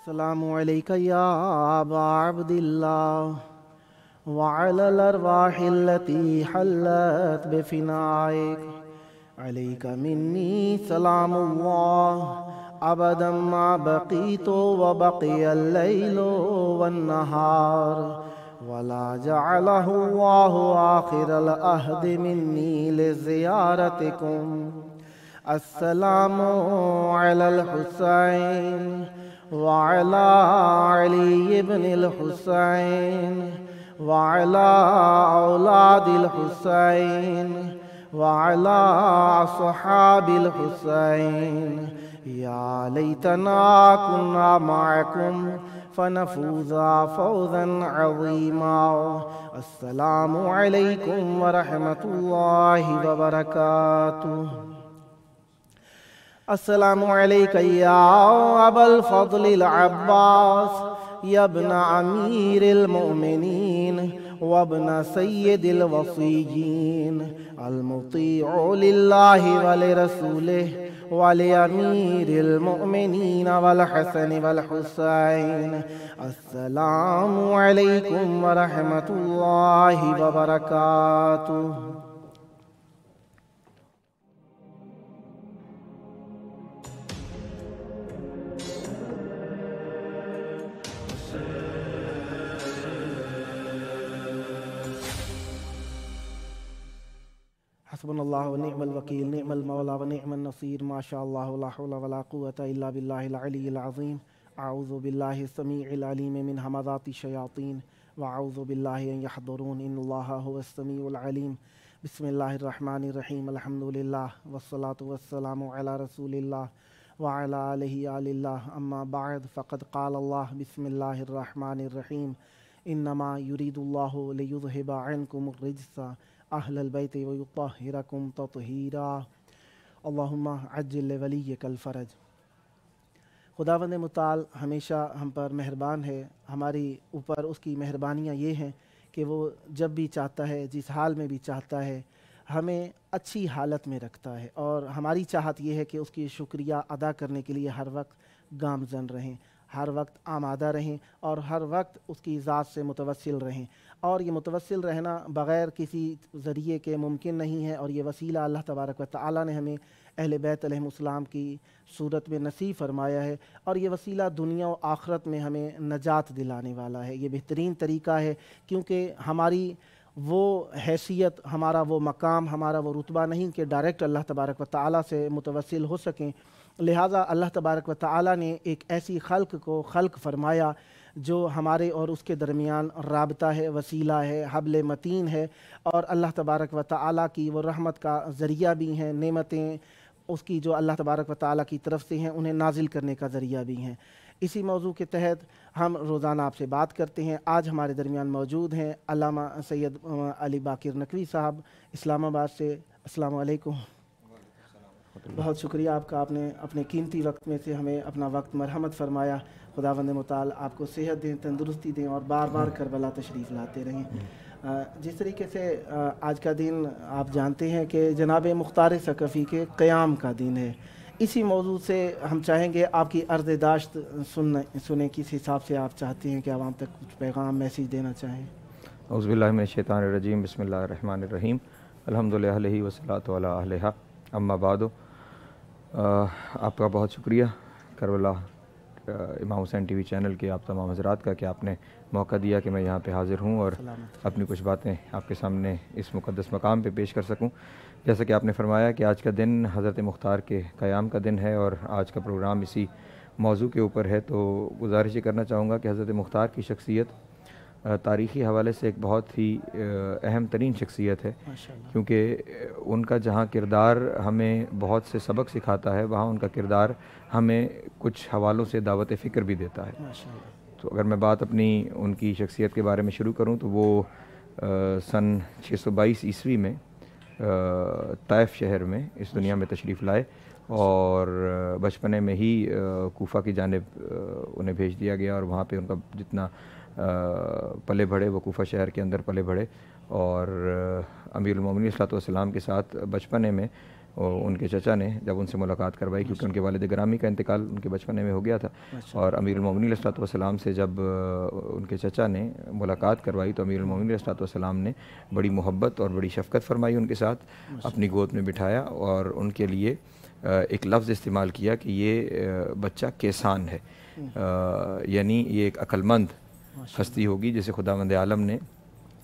السلام علیکہ یا ابا عبد اللہ وعلی الارواح التي حلت بفنائك علیک منی سلام اللہ ابدا ما بقیت وبقی اللیل والنہار ولا جعلہ اللہ آخر العہد منی لزیارتکم السلام علی الحسین وعلى علي بن الحسين وعلى أولاد الحسين وعلى أصحاب الحسين يا ليتنا كنا معكم فنفوز فوزا عظيما السلام عليكم ورحمة الله وبركاته السلام علیکہ یا ابا الفضل العباس یا ابن امیر المؤمنین وابن سید الوصیین المطیع للہ ولرسولہ ولامیر المؤمنین والحسن والحسین السلام علیکم ورحمۃ اللہ وبرکاتہ. حسبنا اللہ ونعم الوکیل نعم المولا ونعم النصیر ما شاء اللہ لا حول ولا قوة الا باللہ العلی العظیم. اعوذ باللہ السمیع العلیم من ہمزات الشیاطین واعوذ باللہ ان یحضرون ان اللہ هو السمیع العلیم. بسم اللہ الرحمن الرحیم الحمد للہ والصلاة والسلام علی رسول اللہ وعلی آلہ آل اللہ. اما بعد فقد قال اللہ بسم اللہ الرحمن الرحیم انما یرید اللہ لیذہب عنکم الرجس اہل البیت ویطہرکم تطہیرا. اللہم عجل لولیک الفرج. خداوند متعال ہمیشہ ہم پر مہربان ہے. ہماری اوپر اس کی مہربانیاں یہ ہیں کہ وہ جب بھی چاہتا ہے جس حال میں بھی چاہتا ہے ہمیں اچھی حالت میں رکھتا ہے، اور ہماری چاہت یہ ہے کہ اس کی شکریہ ادا کرنے کے لیے ہر وقت گامزن رہیں، ہر وقت آمادہ رہیں اور ہر وقت اس کی ذات سے متوسل رہیں. اور یہ متوسل رہنا بغیر کسی ذریعے کے ممکن نہیں ہے، اور یہ وسیلہ اللہ تبارک و تعالیٰ نے ہمیں اہل بیت علیہم السلام کی صورت میں نصیب فرمایا ہے، اور یہ وسیلہ دنیا و آخرت میں ہمیں نجات دلانے والا ہے. یہ بہترین طریقہ ہے کیونکہ ہماری وہ حیثیت، ہمارا وہ مقام، ہمارا وہ رتبہ نہیں کہ ڈائریکٹ اللہ تبارک و تعالیٰ سے متوسل ہو سکیں. لہٰذا اللہ تبارک و تعالیٰ نے ایک ایسی خلق کو خلق فرمایا جو ہمارے اور اس کے درمیان رابطہ ہے، وسیلہ ہے، حبل متین ہے، اور اللہ تبارک و تعالیٰ کی وہ رحمت کا ذریعہ بھی ہیں. نعمتیں اس کی جو اللہ تبارک و تعالیٰ کی طرف سے ہیں انہیں نازل کرنے کا ذریعہ بھی ہیں. اسی موضوع کے تحت ہم روزانہ آپ سے بات کرتے ہیں. آج ہمارے درمیان موجود ہیں علامہ سید علی باقر نقوی صاحب اسلام آباد سے. السلام علیکم. بہت شکریہ آپ کا، آپ نے اپنے قیمتی وقت میں سے ہمیں اپنا وقت مرحمت فرمایا. خداوند متعال آپ کو صحت دیں، تندرستی دیں، اور بار بار کربلا تشریف لاتے رہیں. جس طریقے سے آج کا دن آپ جانتے ہیں کہ جناب مختار ثقفی کے قیام کا دن ہے، اسی موضوع سے ہم چاہیں گے آپ کی عرض داشت سنیں. کس حساب سے آپ چاہتے ہیں کہ عوام تک کچھ پیغام میسیج دینا چاہیں؟ اعوذ باللہ من الشیطان الرجیم. بسم اللہ الرحمن الرحیم. الحمد للہ والصلاۃ علی اہلہا. اما بعد. آپ کا بہت شکریہ کربلا امام حسین ٹی وی چینل کے آپ تمام حضرات کا کہ آپ نے موقع دیا کہ میں یہاں پہ حاضر ہوں اور اپنی کچھ باتیں آپ کے سامنے اس مقدس مقام پہ پیش کر سکوں. جیسا کہ آپ نے فرمایا کہ آج کا دن حضرت مختار کے قیام کا دن ہے اور آج کا پروگرام اسی موضوع کے اوپر ہے، تو گزارش یہ کرنا چاہوں گا کہ حضرت مختار کی شخصیت تاریخی حوالے سے ایک بہت ہی اہم ترین شخصیت ہے، کیونکہ ان کا جہاں کردار ہمیں بہت سے سبق سکھاتا ہے، وہاں ان کا کردار ہمیں کچھ حوالوں سے دعوت فکر بھی دیتا ہے. تو اگر میں بات اپنی ان کی شخصیت کے بارے میں شروع کروں تو وہ سن 622 عیسوی میں طائف شہر میں اس دنیا میں تشریف لائے اور بچپنے میں ہی کوفہ کی جانب انہیں بھیج دیا گیا اور وہاں پہ ان کا جتنا پلے بڑھے وہ کوفہ شہر کے اندر پلے بڑھے. اور امیر المومنین صلی اللہ علیہ وسلم کے ساتھ بچپنے میں ان کے چچا نے جب ان سے ملاقات کروائی، کیونکہ ان کے والد گرامی کا انتقال ان کے بچپنے میں ہو گیا تھا، اور امیر المومنین صلی اللہ علیہ وسلم سے جب ان کے چچا نے ملاقات کروائی تو امیر المومنین صلی اللہ علیہ وسلم نے بڑی محبت اور بڑی شفقت فرمائی، ان کے ساتھ اپنی گود میں بٹھایا اور ان کے لیے ایک لفظ استعمال کیا کہ یہ بچہ کیسان ہے، یعنی یہ ایک عقل مند ہستی ہوگی جسے خداوند عالم نے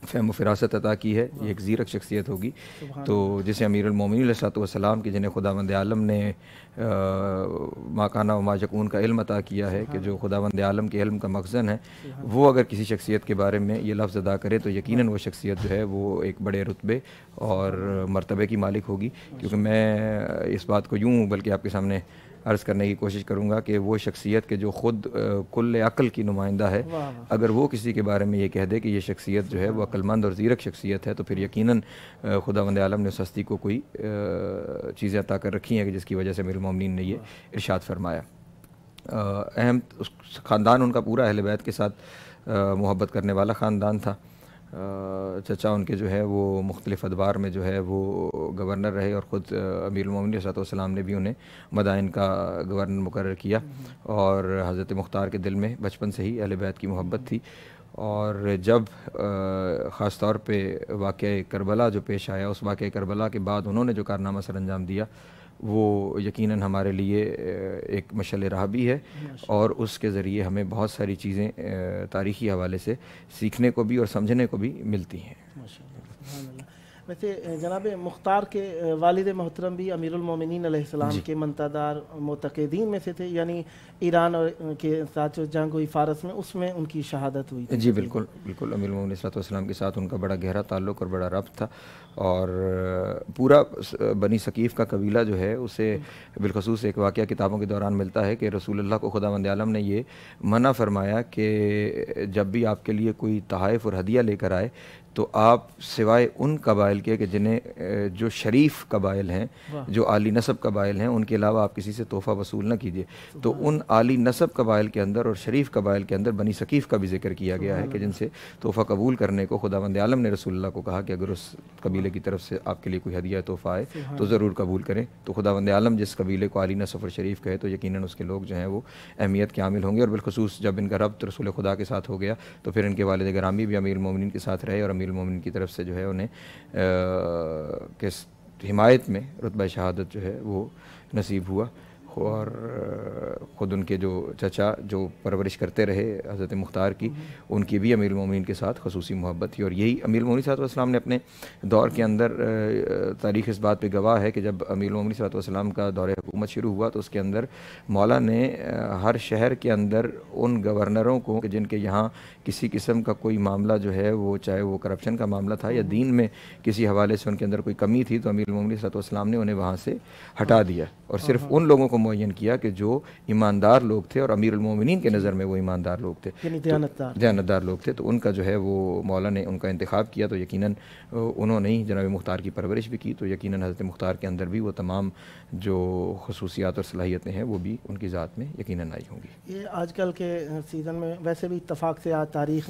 فہم و فراست عطا کی ہے، یہ ایک زیرک شخصیت ہوگی. تو جسے امیر المومنین علیہ الصلوۃ والسلام کی جنہیں خداوند عالم نے ما کان و ما یکون کا علم عطا کیا ہے، کہ جو خداوند عالم کے علم کا مخزن ہے، وہ اگر کسی شخصیت کے بارے میں یہ لفظ ادا کرے تو یقیناً وہ شخصیت جو ہے وہ ایک بڑے رتبے اور مرتبے کی مالک ہوگی. کیونکہ میں اس بات کو یوں بلکہ آپ کے سامنے عرض کرنے کی کوشش کروں گا کہ وہ شخصیت کے جو خود کل عقل کی نمائندہ ہے، اگر وہ کسی کے بارے میں یہ کہہ دے کہ یہ شخصیت جو ہے وہ عقل مند اور زیرک شخصیت ہے، تو پھر یقیناً خداوند عالم نے اس ہستی کو کوئی چیزیں عطا کر رکھی ہیں کہ جس کی وجہ سے امیر المومنین نے یہ ارشاد فرمایا. اہم خاندان ان کا پورا اہل بیت کے ساتھ محبت کرنے والا خاندان تھا. چچا ان کے جو ہے وہ مختلف ادوار میں جو ہے وہ گورنر رہے، اور خود امیر المومنین صلی اللہ علیہ وسلم نے بھی انہیں مدائن کا گورنر مقرر کیا، اور حضرت مختار کے دل میں بچپن سے ہی اہل بیت کی محبت تھی. اور جب خاص طور پہ واقعہ کربلا جو پیش آیا، اس واقعہ کربلا کے بعد انہوں نے جو کارنامہ سر انجام دیا وہ یقیناً ہمارے لیے ایک مشعل راہ بھی ہے، اور اس کے ذریعے ہمیں بہت ساری چیزیں تاریخی حوالے سے سیکھنے کو بھی اور سمجھنے کو بھی ملتی ہیں. ویسے جناب مختار کے والد محترم بھی امیر المومنین علیہ السلام کے منتدار معتقدین میں سے تھے، یعنی ایران کے ساتھ جو جنگ ہوئی فارس میں، اس میں ان کی شہادت ہوئی تھی. جی بالکل بالکل، امیر المومنین صلی اللہ علیہ وسلم کے ساتھ ان کا بڑا گہرا تعلق اور بڑا ربط تھا، اور پورا بنی ثقیف کا قبیلہ جو ہے اسے بالخصوص ایک واقعہ کتابوں کے دوران ملتا ہے کہ رسول اللہ کو خداوند عالم نے یہ منع فرمایا کہ جب بھی آپ کے لیے کوئی تحائف اور ہدیہ لے کر آئے تو آپ سوائے ان قبائل کے کہ جنہیں جو شریف قبائل ہیں، جو عالی نسب قبائل ہیں، ان کے علاوہ آپ کسی سے تحفہ وصول نہ کیجیے. تو ان عالی نسب قبائل کے اندر اور شریف قبائل کے اندر بنی ثقیف کا بھی ذکر کیا گیا ہے کہ جن سے تحفہ قبول کرنے کو خداوند عالم نے رسول اللہ کو کہا کہ اگر اس قبیلے کی طرف سے آپ کے لیے کوئی ہدیہ تحفہ آئے تو ضرور قبول کریں. تو خداوند عالم جس قبیلے کو عالی نسب اور شریف کہے تو یقیناً اس کے لوگ جو ہیں وہ اہمیت کے حامل ہوں گے، اور بالخصوص جب ان کا ربط رسول خدا کے ساتھ ہو گیا تو پھر ان کے والد گرامی بھی امیر المومنین کے ساتھ رہے، اور امیر المومنین کی طرف سے جو ہے انہیں حمایت میں رتبہ شہادت جو ہے وہ نصیب ہوا. اور خود ان کے جو چچا جو پرورش کرتے رہے حضرت مختار کی، ان کی بھی امیر المومنین کے ساتھ خصوصی محبت تھی. اور یہی امیر المومنین صلی اللہ علیہ وسلم نے اپنے دور کے اندر تاریخ اس بات پہ گواہ ہے کہ جب امیر المومنین صلی اللہ علیہ وسلم کا دور حکومت شروع ہوا تو اس کے اندر مولا نے ہر شہر کے اندر ان گورنروں کو جن کے یہاں کسی قسم کا کوئی معاملہ جو ہے وہ چاہے وہ کرپشن کا معاملہ تھا یا دین میں کسی حوالے سے ان کے اندر کوئی کمی تھی، تو امیر المومنین صلی اللہ علیہ وسلم نے انہیں وہاں سے ہٹا دیا اور صرف ان لوگوں کو معین کیا کہ جو ایماندار لوگ تھے، اور امیر المومنین کے نظر میں وہ ایماندار لوگ تھے، دیانتدار لوگ تھے. تو ان کا جو ہے وہ مولا نے ان کا انتخاب کیا. تو یقیناً انہوں نے ہی جناب مختار کی پرورش بھی کی، تو یقیناً حضرت مختار کے اندر بھی وہ تمام جو خصوصیات اور صلاحیتیں ہیں وہ بھی ان کی ذات میں یقیناً آئی ہوں گی. یہ آج کل کے سیزن میں ویسے بھی اتفاق سے آج تاریخ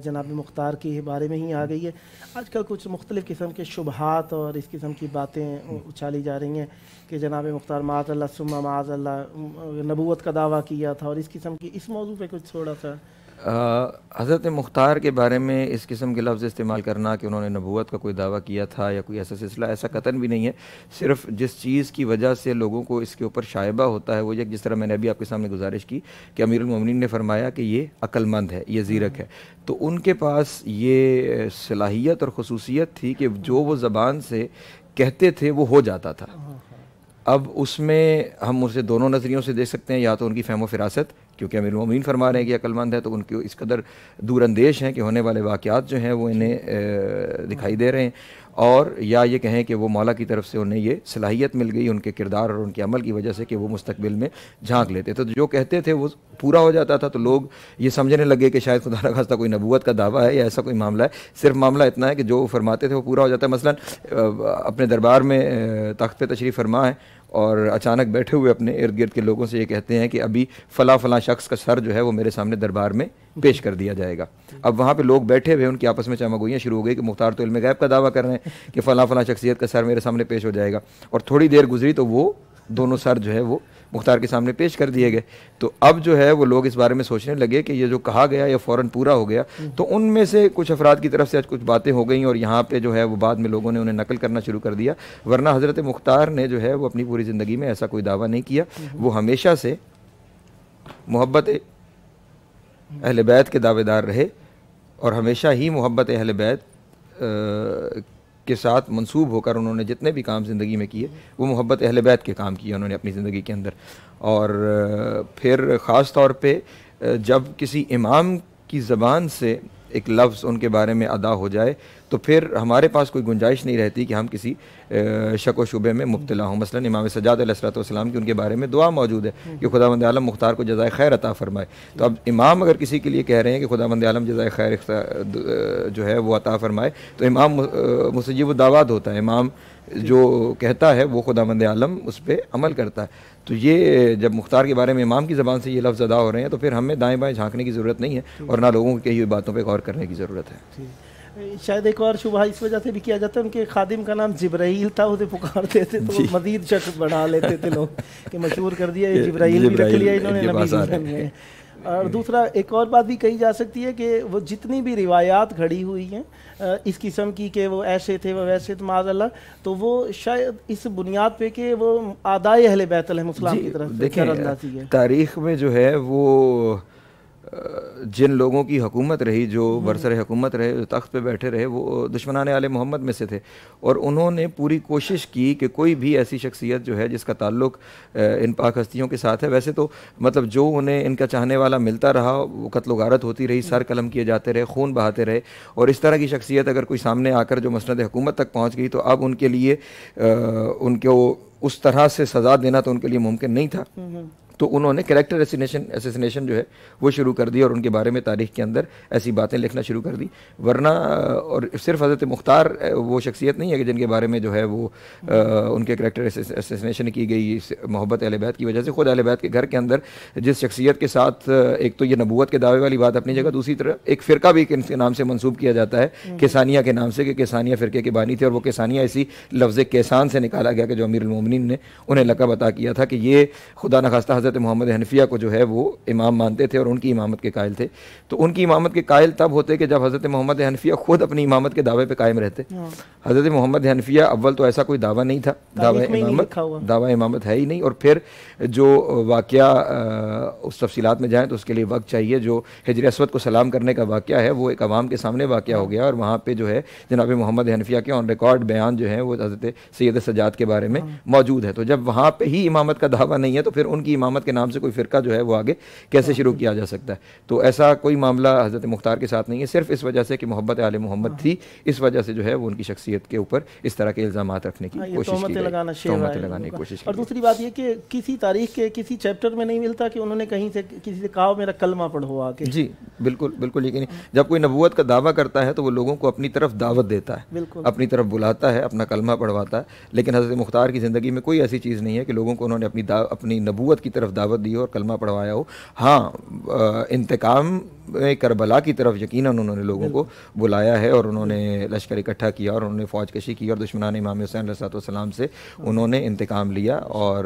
جناب مختار کے بارے میں ہی آ گئی ہے. آج کل کچھ مختلف قسم کے شبہات اور اس قسم کی باتیں اچھالی جا رہی ہیں کہ جناب مختار معاذ اللہ ثم معاذ اللہ نبوت کا دعویٰ کیا تھا، اور اس قسم کی اس موضوع پہ کچھ تھوڑا سا حضرت مختار کے بارے میں اس قسم کے لفظ استعمال کرنا کہ انہوں نے نبوت کا کوئی دعویٰ کیا تھا یا کوئی ایسا سلسلہ، ایسا قطعاً بھی نہیں ہے. صرف جس چیز کی وجہ سے لوگوں کو اس کے اوپر شائبہ ہوتا ہے وہ یہ، جس طرح میں نے ابھی آپ کے سامنے گزارش کی کہ امیر المومنین نے فرمایا کہ یہ عقل مند ہے، یہ زیرک ہے، تو ان کے پاس یہ صلاحیت اور خصوصیت تھی کہ جو وہ زبان سے کہتے تھے وہ ہو جاتا تھا. اب اس میں ہم اسے دونوں نظریوں سے دیکھ سکتے ہیں، یا تو ان کی فہم و فراست، کیونکہ امیر المومنین فرما رہے ہیں کہ عقل مند ہے تو ان کی اس قدر دور اندیش ہیں کہ ہونے والے واقعات جو ہیں وہ انہیں دکھائی دے رہے ہیں، اور یا یہ کہیں کہ وہ مولا کی طرف سے انہیں یہ صلاحیت مل گئی ان کے کردار اور ان کے عمل کی وجہ سے کہ وہ مستقبل میں جھانک لیتے تھے، تو جو کہتے تھے وہ پورا ہو جاتا تھا. تو لوگ یہ سمجھنے لگے کہ شاید خدا نخواستہ کوئی نبوت کا دعویٰ ہے یا ایسا کوئی معاملہ ہے. صرف معاملہ اتنا ہے کہ جو فرماتے تھے وہ پورا ہو جاتا ہے. مثلا اپنے دربار میں تخت پہ تشریف فرما ہے اور اچانک بیٹھے ہوئے اپنے ارد گرد کے لوگوں سے یہ کہتے ہیں کہ ابھی فلاں فلاں شخص کا سر جو ہے وہ میرے سامنے دربار میں پیش کر دیا جائے گا. اب وہاں پہ لوگ بیٹھے ہوئے ان کی آپس میں چمگوئیاں شروع ہو گئی کہ مختار تو علم غیب کا دعویٰ کر رہے ہیں کہ فلاں فلاں شخصیت کا سر میرے سامنے پیش ہو جائے گا، اور تھوڑی دیر گزری تو وہ دونوں سر جو ہے وہ مختار کے سامنے پیش کر دیے گئے. تو اب جو ہے وہ لوگ اس بارے میں سوچنے لگے کہ یہ جو کہا گیا یہ فوراً پورا ہو گیا. تو ان میں سے کچھ افراد کی طرف سے کچھ باتیں ہو گئیں اور یہاں پہ جو ہے وہ بعد میں لوگوں نے انہیں نقل کرنا شروع کر دیا. ورنہ حضرت مختار نے جو ہے وہ اپنی پوری زندگی میں ایسا کوئی دعویٰ نہیں کیا. وہ ہمیشہ سے محبت اہل بیت کے دعوے دار رہے اور ہمیشہ ہی محبت اہل بیت کے ساتھ منسوب ہو کر انہوں نے جتنے بھی کام زندگی میں کیے وہ محبت اہل بیت کے کام کیے انہوں نے اپنی زندگی کے اندر. اور پھر خاص طور پہ جب کسی امام کی زبان سے ایک لفظ ان کے بارے میں ادا ہو جائے تو پھر ہمارے پاس کوئی گنجائش نہیں رہتی کہ ہم کسی شک و شبے میں مبتلا ہوں. مثلا امام سجاد علیہ السلام کی ان کے بارے میں دعا موجود ہے کہ خداوند عالم مختار کو جزائے خیر عطا فرمائے. تو اب امام اگر کسی کے لیے کہہ رہے ہیں کہ خداوند عالم جزائے خیر جو ہے وہ عطا فرمائے تو امام مستجیب الدعوات ہوتا ہے. امام جو کہتا ہے وہ خداوند عالم اس پہ عمل کرتا ہے. تو یہ جب مختار کے بارے میں امام کی زبان سے یہ لفظ ادا ہو رہے ہیں تو پھر ہمیں دائیں بائیں جھانکنے کی ضرورت نہیں ہے اور نہ لوگوں کی کہی ہوئی باتوں پہ غور کرنے کی ضرورت ہے. شاید ایک اور شبہ اس وجہ سے بھی کیا جاتا ہے ان کے خادم کا نام جبرائیل تھا، اسے پکارتے تھے تو مزید شک بڑھا لیتے تھے لوگ کہ مشہور کر دیا یہ جبرائیل بھی رکھ لیا انہوں نے نبی میں. اور دوسرا ایک اور بات بھی کہی جا سکتی ہے کہ وہ جتنی بھی روایات گھڑی ہوئی ہیں اس قسم کی کہ وہ ایسے تھے وہ ویسے تھے معاذ اللہ، تو وہ شاید اس بنیاد پہ کہ وہ آدائے اہل بیت علیہ السلام کی طرف دیکھیں تاریخ میں جو ہے وہ جن لوگوں کی حکومت رہی، جو برسر حکومت رہے، جو تخت پہ بیٹھے رہے، وہ دشمنان آل محمد میں سے تھے اور انہوں نے پوری کوشش کی کہ کوئی بھی ایسی شخصیت جو ہے جس کا تعلق ان پاک ہستیوں کے ساتھ ہے، ویسے تو مطلب جو انہیں ان کا چاہنے والا ملتا رہا وہ قتل و غارت ہوتی رہی، سر قلم کیے جاتے رہے، خون بہاتے رہے، اور اس طرح کی شخصیت اگر کوئی سامنے آ کر جو مسند حکومت تک پہنچ گئی تو اب ان کے لیے ان کو اس طرح سے سزا دینا تو ان کے لیے ممکن نہیں تھا. تو انہوں نے کریکٹر اسیسینیشن جو ہے وہ شروع کر دی اور ان کے بارے میں تاریخ کے اندر ایسی باتیں لکھنا شروع کر دی. ورنہ اور صرف حضرت مختار وہ شخصیت نہیں ہے کہ جن کے بارے میں جو ہے وہ ان کے کریکٹر اسیسینیشن کی گئی محبت اہل بیت کی وجہ سے. خود اہل بیت کے گھر کے اندر جس شخصیت کے ساتھ ایک تو یہ نبوت کے دعوے والی بات اپنی جگہ، دوسری طرف ایک فرقہ بھی ان کے نام سے منسوب کیا جاتا ہے کیسانیہ کے نام سے کہ کیسانیہ فرقے کے بانی تھے، اور وہ کیسانیہ اسی لفظ کیسان سے نکالا گیا کہ جو امیر المومنین نے انہیں لقب عطا کیا تھا کہ یہ خدا نخواستہ حضرت محمد حنفیہ کو جو ہے وہ امام مانتے تھے اور ان کی امامت کے قائل تھے. تو ان کی امامت کے قائل تب ہوتے کہ جب حضرت محمد حنفیہ خود اپنی امامت کے دعوے پہ قائم رہتے. حضرت محمد حنفیہ اول تو ایسا کوئی دعویٰ نہیں تھا، دعویٰ امامت ہے ہی نہیں، اور پھر جو واقعہ اس تفصیلات میں جائیں تو اس کے لیے وقت چاہیے. جو حجر اسود کو سلام کرنے کا واقعہ ہے وہ ایک عوام کے سامنے واقعہ ہو گیا اور وہاں پہ جو ہے جناب محمد حنفیہ کے آن ریکارڈ بیان جو ہیں وہ حضرت سید سجاد کے بارے میں موجود ہے. تو جب وہاں پہ ہی امامت کا دعویٰ نہیں ہے تو پھر ان کی امامت کے نام سے کوئی فرقہ جو ہے وہ آگے کیسے شروع کیا جا سکتا ہے؟ تو ایسا کوئی معاملہ حضرت مختار کے ساتھ نہیں ہے، صرف اس وجہ سے کہ محبت آل محمد تھی، اس وجہ سے جو ہے وہ ان کی شخصیت کے اوپر اس طرح کے الزامات رکھنے کی کوشش کی گئی، تہمتیں لگانے کی کوشش کی. اور دوسری بات یہ کہ کسی تاریخ کے کسی چیپٹر میں نہیں ملتا کہ انہوں نے کہیں سے کسی سے کہا میرا کلمہ پڑھو آ کے. جی بالکل یقینی. جب کوئی نبوت کا دعویٰ کرتا ہے تو وہ لوگوں کو اپنی طرف دعوت دیتا ہے، اپنی طرف بلاتا ہے، اپنا کلمہ پڑھواتا ہے. لیکن حضرت مختار کی زندگی میں کوئی ایسی چیز نہیں ہے کہ لوگوں کو انہوں نے اپنی نبوت کی طرف دعوت دی ہو اور کلمہ پڑھوایا ہو. ہاں انتقام کربلا کی طرف یقیناً انہوں نے لوگوں کو بلایا ہے اور انہوں نے لشکر اکٹھا کیا اور انہوں نے فوج کشی کی اور دشمنان امام حسین علیہ السلام سے انہوں نے انتقام لیا. اور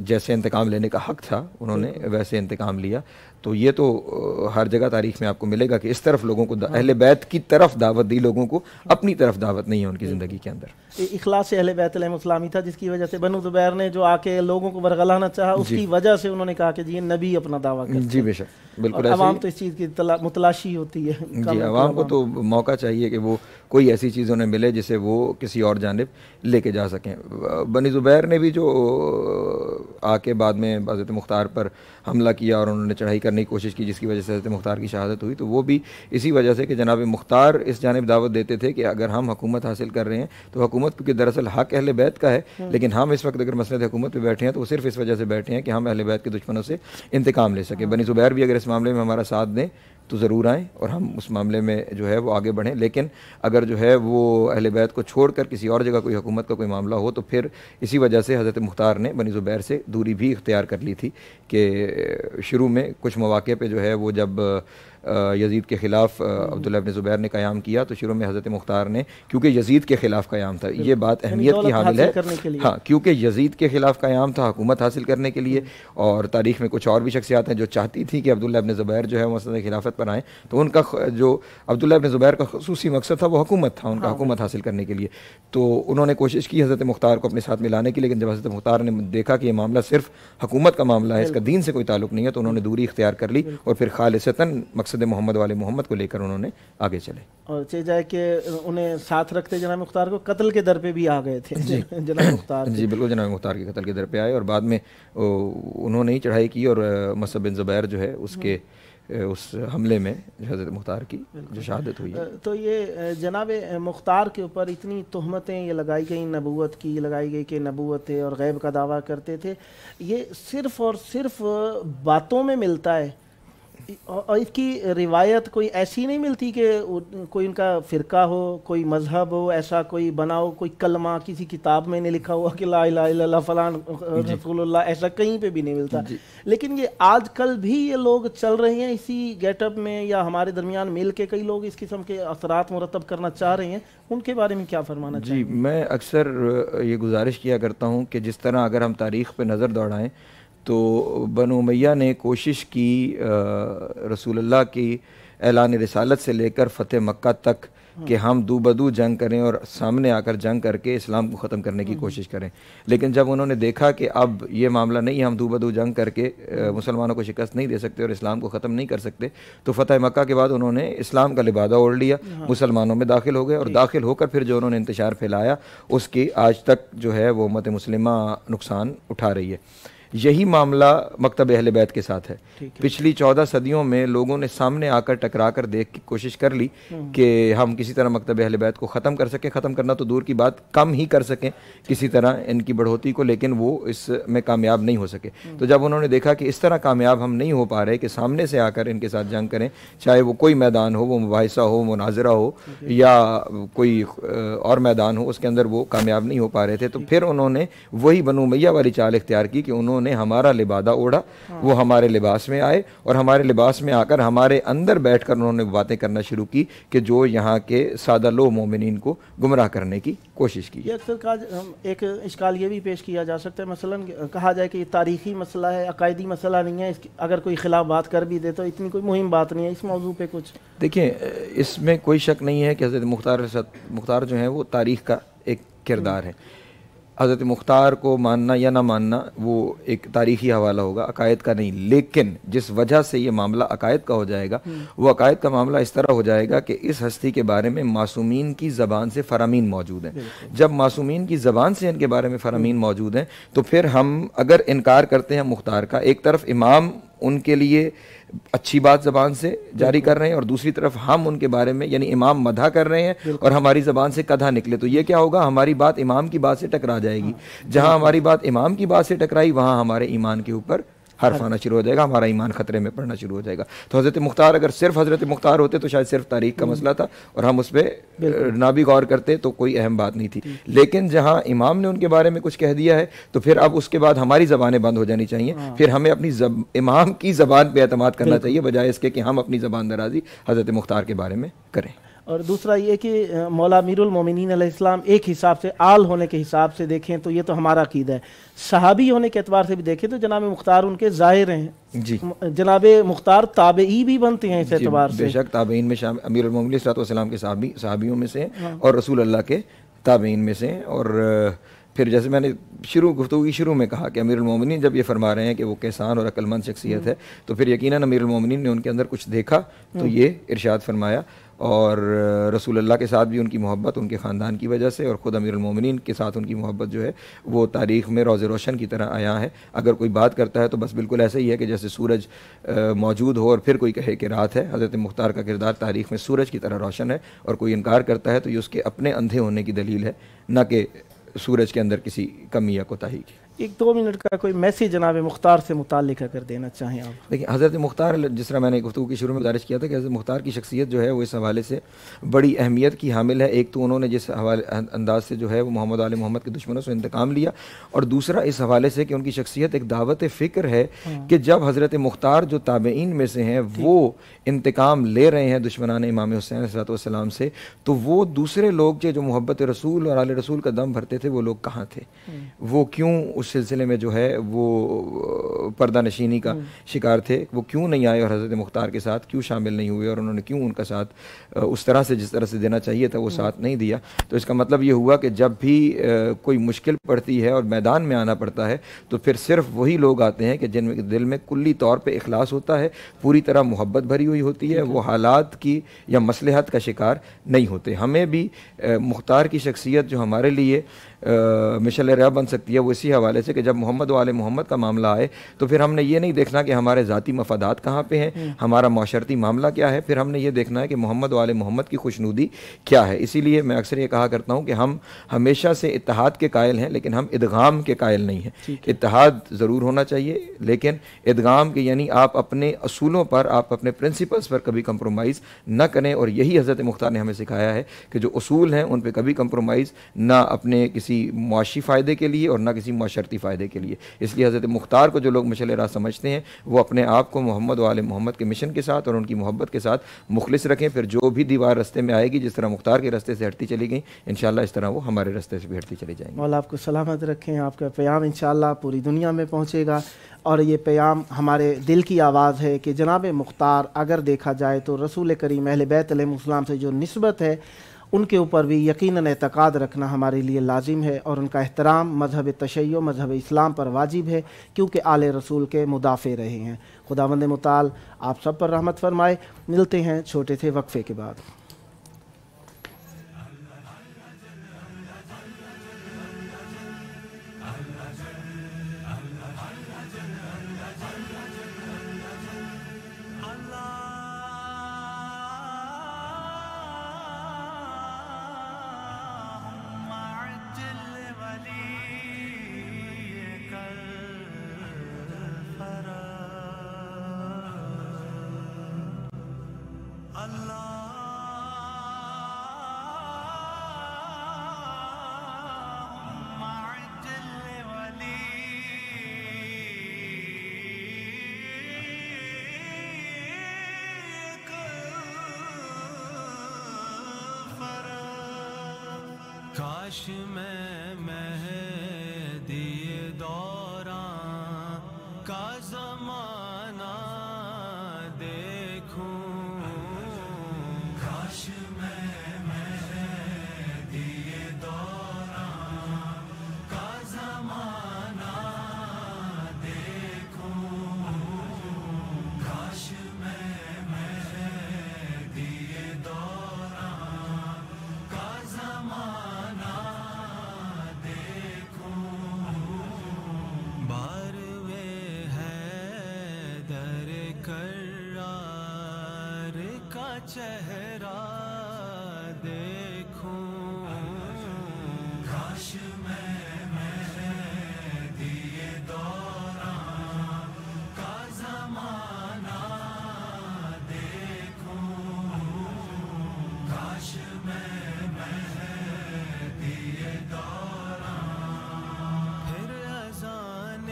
جیسے انتقام لینے کا حق تھا انہوں نے ویسے انتقام لیا. تو یہ تو ہر جگہ تاریخ میں آپ کو ملے گا کہ اس طرف لوگوں کو اہل بیت کی طرف دعوت دی لوگوں کو, اپنی طرف دعوت نہیں ہے ان کی زندگی کے اندر. اخلاص اہل بیت علیہ السلام تھا جس کی وجہ سے بنو زبیر نے جو آ کے لوگوں کو برگلانا چاہا, اس کی وجہ سے انہوں نے کہا کہ جی نبی اپنا دعویٰ کرتے ہیں. جی بے شک, بالکل ایسے. عوام تو اس چیز کی متلاشی ہوتی ہے. جی, عوام کو تو موقع چاہیے کہ وہ کوئی ایسی چیز انہیں ملے جسے وہ کسی اور جانب لے کے جا سکیں. بنی زبیر نے بھی جو آ کے بعد میں حضرت مختار پر حملہ کیا اور انہوں نے چڑھائی کرنے کی کوشش کی, جس کی وجہ سے حضرت مختار کی شہادت ہوئی, تو وہ بھی اسی وجہ سے کہ جناب مختار اس جانب دعوت دیتے تھے کہ اگر ہم حکومت حاصل کر رہے ہیں تو حکومت کیونکہ دراصل حق اہل بیت کا ہے, لیکن ہم اس وقت اگر مسند حکومت پہ بیٹھے ہیں تو وہ صرف اس وجہ سے بیٹھے ہیں کہ ہم اہل بیت کے دشمنوں سے انتقام لے سکیں. بنی زبیر بھی اگر اس معاملے میں ہمارا ساتھ دیں تو ضرور آئیں اور ہم اس معاملے میں جو ہے وہ آگے بڑھیں, لیکن اگر جو ہے وہ اہل بیت کو چھوڑ کر کسی اور جگہ کوئی حکومت کا کوئی معاملہ ہو تو پھر اسی وجہ سے حضرت مختار نے بنی زبیر سے دوری بھی اختیار کر لی تھی کہ شروع میں کچھ مواقع پہ جو ہے وہ جب یزید کے خلاف عبداللہ ابن زبیر نے قیام کیا تو شروع میں حضرت مختار نے, کیونکہ یزید کے خلاف قیام تھا, یہ بات اہمیت کی حامل ہے, ہاں کیونکہ یزید کے خلاف قیام تھا حکومت حاصل کرنے کے لیے, اور تاریخ میں کچھ اور بھی شخصیات ہیں جو چاہتی تھی کہ عبداللہ ابن زبیر جو ہے مسند خلافت پر آئیں, تو ان کا جو عبداللہ ابن زبیر کا خصوصی مقصد تھا وہ حکومت تھا, ان کا حکومت حاصل کرنے کے لیے. تو انہوں نے کوشش کی حضرت مختار کو اپنے ساتھ ملانے کی, لیکن جب حضرت مختار نے دیکھا کہ یہ معاملہ صرف حکومت کا معاملہ ہے, اس کا دین سے کوئی تعلق نہیں ہے, تو انہوں نے دوری اختیار کر لی اور پھر خالصتاً مقصد محمد والے محمد کو لے کر انہوں نے آگے چلے. اور چاہے جائے کہ انہیں ساتھ رکھتے جناب مختار کو قتل کے در پہ بھی آ گئے تھے جناب مختار. جی بالکل, جناب مختار کے قتل کے در پہ آئے اور بعد میں انہوں نے ہی چڑھائی کی اور مصعب بن زبیر جو ہے اس حملے میں حضرت مختار کی جو شہادت ہوئی. تو یہ جناب مختار کے اوپر اتنی تہمتیں یہ لگائی گئیں, نبوت کی لگائی گئی کہ نبوت ہے اور غیب کا دعویٰ کرتے تھے, یہ صرف اور صرف باتوں میں ملتا ہے اور اس کی روایت کوئی ایسی نہیں ملتی کہ کوئی ان کا فرقہ ہو, کوئی مذہب ہو, ایسا کوئی بناؤ, کوئی کلمہ کسی کتاب میں نہیں لکھا ہوا کہ لا الہ الا اللہ فلان رسول اللہ, ایسا کہیں پہ بھی نہیں ملتا. لیکن یہ آج کل بھی یہ لوگ چل رہے ہیں اسی گیٹ اپ میں, یا ہمارے درمیان مل کے کئی لوگ اس قسم کے اثرات مرتب کرنا چاہ رہے ہیں, ان کے بارے میں کیا فرمانا چاہیے؟ جی میں اکثر یہ گزارش کیا کرتا ہوں کہ جس طرح اگر ہم تاریخ پہ نظر دوڑائیں تو بنو امیہ نے کوشش کی رسول اللہ کی اعلان رسالت سے لے کر فتح مکہ تک کہ ہم دو بدو جنگ کریں اور سامنے آ کر جنگ کر کے اسلام کو ختم کرنے کی کوشش کریں, لیکن جب انہوں نے دیکھا کہ اب یہ معاملہ نہیں, ہم دو بدو جنگ کر کے مسلمانوں کو شکست نہیں دے سکتے اور اسلام کو ختم نہیں کر سکتے, تو فتح مکہ کے بعد انہوں نے اسلام کا لبادہ اوڑھ لیا, مسلمانوں میں داخل ہو گئے اور داخل ہو کر پھر جو انہوں نے انتشار پھیلایا اس کی آج تک جو ہے وہ امت مسلمہ نقصان اٹھا رہی ہے. یہی معاملہ مکتب اہل بیت کے ساتھ ہے. پچھلی 14 صدیوں میں لوگوں نے سامنے آ کر ٹکرا کر دیکھ کی کوشش کر لی کہ ہم کسی طرح مکتب اہل بیت کو ختم کر سکیں, ختم کرنا تو دور کی بات, کم ہی کر سکیں کسی طرح ان کی بڑھوتی کو, لیکن وہ اس میں کامیاب نہیں ہو سکے. تو جب انہوں نے دیکھا کہ اس طرح کامیاب ہم نہیں ہو پا رہے کہ سامنے سے آ کر ان کے ساتھ جنگ کریں, چاہے وہ کوئی میدان ہو, وہ مباحثہ ہو, مناظرہ ہو, یا کوئی اور میدان ہو, اس کے اندر وہ کامیاب نہیں ہو پا رہے تھے, تو پھر انہوں نے وہی بنو امیہ والی چال اختیار کی کہ انہوں نے ہمارا لبادہ اوڑھا, وہ ہمارے لباس میں آئے اور ہمارے لباس میں آ کر ہمارے اندر بیٹھ کر انہوں نے باتیں کرنا شروع کی کہ جو یہاں کے سادہ لو مومنین کو گمراہ کرنے کی کوشش کی. یہ اکثر ایک اشکال یہ بھی پیش کیا جا سکتا ہے, مثلا کہا جائے کہ یہ تاریخی مسئلہ ہے, عقائدی مسئلہ نہیں ہے, اگر کوئی خلاف بات کر بھی دے تو اتنی کوئی مہم بات نہیں ہے, اس موضوع پہ کچھ دیکھیں. اس میں کوئی شک نہیں ہے کہ حضرت مختار جو ہیں وہ تاریخ کا ایک کردار ہے. حضرت مختار کو ماننا یا نہ ماننا وہ ایک تاریخی حوالہ ہوگا, عقائد کا نہیں. لیکن جس وجہ سے یہ معاملہ عقائد کا ہو جائے گا, وہ عقائد کا معاملہ اس طرح ہو جائے گا کہ اس ہستی کے بارے میں معصومین کی زبان سے فرامین موجود ہیں. جب معصومین کی زبان سے ان کے بارے میں فرامین موجود ہیں تو پھر ہم اگر انکار کرتے ہیں مختار کا, ایک طرف امام ان کے لیے اچھی بات زبان سے جاری کر رہے ہیں اور دوسری طرف ہم ان کے بارے میں یعنی امام مدح کر رہے ہیں اور ہماری زبان سے کدھا نکلے, تو یہ کیا ہوگا, ہماری بات امام کی بات سے ٹکرا جائے گی. جہاں ہماری بات امام کی بات سے ٹکرائی وہاں ہمارے ایمان کے اوپر حرف آنا شروع ہو جائے گا, ہمارا ایمان خطرے میں پڑنا شروع ہو جائے گا. تو حضرت مختار اگر صرف حضرت مختار ہوتے تو شاید صرف تاریخ کا مسئلہ تھا اور ہم اس پہ نہ بھی غور کرتے تو کوئی اہم بات نہیں تھی. لیکن جہاں امام نے ان کے بارے میں کچھ کہہ دیا ہے تو پھر اب اس کے بعد ہماری زبانیں بند ہو جانی چاہیے, پھر ہمیں اپنی امام کی زبان پہ اعتماد کرنا چاہیے بجائے اس کے کہ ہم اپنی زبان درازی حضرت مختار کے بارے میں کریں. اور دوسرا یہ کہ مولا امیر المومنین علیہ السلام ایک حساب سے آل ہونے کے حساب سے دیکھیں تو یہ تو ہمارا عقیدہ ہے، صحابی ہونے کے اعتبار سے بھی دیکھیں تو جناب مختار ان کے ظاہر ہیں، جی جناب مختار تابعی بھی بنتے ہیں اس اعتبار سے، بے شک تابعین میں شامل، امیر المومنین صلی اللہ علیہ وسلم کے صحابیوں میں سے ہیں اور رسول اللہ کے تابعین میں سے ہیں۔ اور پھر جیسے میں نے گفتگو کی شروع میں کہا کہ امیر المومنین جب یہ فرما رہے ہیں کہ وہ کیسان اور عقل مند شخصیت ہے تو پھر یقیناً امیر المومنین نے ان کے اندر کچھ دیکھا تو یہ ارشاد فرمایا، اور رسول اللہ کے ساتھ بھی ان کی محبت ان کے خاندان کی وجہ سے، اور خود امیر المومنین کے ساتھ ان کی محبت جو ہے وہ تاریخ میں روز روشن کی طرح آیا ہے۔ اگر کوئی بات کرتا ہے تو بس بالکل ایسا ہی ہے کہ جیسے سورج موجود ہو اور پھر کوئی کہے کہ رات ہے۔ حضرت مختار کا کردار تاریخ میں سورج کی طرح روشن ہے، اور کوئی انکار کرتا ہے تو یہ اس کے اپنے اندھے ہونے کی دلیل ہے، نہ کہ سورج کے اندر کسی کمی یا کوتاہی کی۔ ایک 2 منٹ کا کوئی میسیج جناب مختار سے متعلق اگر دینا چاہیں آپ۔ لیکن حضرت مختار، جس طرح میں نے گفتگو کی شروع میں گزارش کیا تھا کہ حضرت مختار کی شخصیت جو ہے وہ اس حوالے سے بڑی اہمیت کی حامل ہے۔ ایک تو انہوں نے جس انداز سے جو ہے وہ محمد آل محمد کے دشمنوں سے انتقام لیا، اور دوسرا اس حوالے سے کہ ان کی شخصیت ایک دعوت فکر ہے کہ جب حضرت مختار جو تابعین میں سے ہیں وہ انتقام لے رہے ہیں دشمنان امام حسین علیہ السلام سے، تو وہ دوسرے لوگ جو محبت رسول اور آل رسول کا دم بھرتے تھے وہ لوگ کہاں تھے؟ وہ کیوں اس سلسلے میں جو ہے وہ پردہ نشینی کا شکار تھے؟ وہ کیوں نہیں آئے اور حضرت مختار کے ساتھ کیوں شامل نہیں ہوئے، اور انہوں نے کیوں ان کا ساتھ اس طرح سے جس طرح سے دینا چاہیے تھا وہ ساتھ نہیں دیا؟ تو اس کا مطلب یہ ہوا کہ جب بھی کوئی مشکل پڑتی ہے اور میدان میں آنا پڑتا ہے تو پھر صرف وہی لوگ آتے ہیں کہ جن کے دل میں کلی طور پہ اخلاص ہوتا ہے، پوری طرح محبت بھری ہوئی ہوتی ہے، وہ حالات کی یا مصلحت کا شکار نہیں ہوتے۔ ہمیں بھی مختار کی شخصیت جو ہمارے لیے مشعل راہ بن سکتی ہے وہ اسی حوالے سے کہ جب محمد و آل محمد کا معاملہ آئے تو پھر ہم نے یہ نہیں دیکھنا کہ ہمارے ذاتی مفادات کہاں پہ ہیں، ہمارا معاشرتی معاملہ کیا ہے، پھر ہم نے یہ دیکھنا ہے کہ محمد و آل محمد کی خوشنودی کیا ہے۔ اسی لیے میں اکثر یہ کہا کرتا ہوں کہ ہم ہمیشہ سے اتحاد کے قائل ہیں لیکن ہم ادغام کے قائل نہیں ہیں۔ اتحاد ضرور ہونا چاہیے لیکن ادغام کے یعنی آپ اپنے اصولوں پر، آپ اپنے پرنسپلز پر کبھی کمپرومائز نہ کریں، اور یہی حضرت مختار نے ہمیں سکھایا ہے کہ جو اصول ہیں ان پہ کبھی کمپرومائز نہ اپنے کسی معاشی فائدے کے لیے اور نہ کسی معاشرتی فائدے کے لیے۔ اس لیے حضرت مختار کو جو لوگ مشعل راہ سمجھتے ہیں وہ اپنے آپ کو محمد و آل محمد کے مشن کے ساتھ اور ان کی محبت کے ساتھ مخلص رکھیں، پھر جو بھی دیوار رستے میں آئے گی جس طرح مختار کے رستے سے ہٹتی چلی گئیں انشاءاللہ اس طرح وہ ہمارے رستے سے بھی ہٹتی چلی جائیں گی۔ مولا آپ کو سلامت رکھیں، آپ کا پیغام انشاءاللہ پوری دنیا میں پہنچے گا، اور یہ پیغام ہمارے دل کی آواز ہے کہ جناب مختار اگر دیکھا جائے تو رسول کریم اہل بیت علیہ السلام سے جو نسبت ہے ان کے اوپر بھی یقیناً اعتقاد رکھنا ہمارے لیے لازم ہے، اور ان کا احترام مذہب تشیع مذہب اسلام پر واجب ہے کیونکہ آل رسول کے مدافع رہے ہیں۔ خداوند متعال آپ سب پر رحمت فرمائے۔ ملتے ہیں چھوٹے سے وقفے کے بعد۔ کاش میں مہدی دوراں کا زمانہ دیکھوں، کاش میں مہدی دوراں کا زمانہ دیکھوں، کاش میں مہدی دوراں کا زمانہ چہرہ دیکھوں، کاش میں مہدی دوراں کا زمانہ دیکھوں، کاش میں مہدی دوراں پھر اذان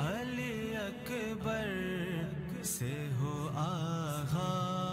علی اکبر سے ہو آغاز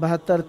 72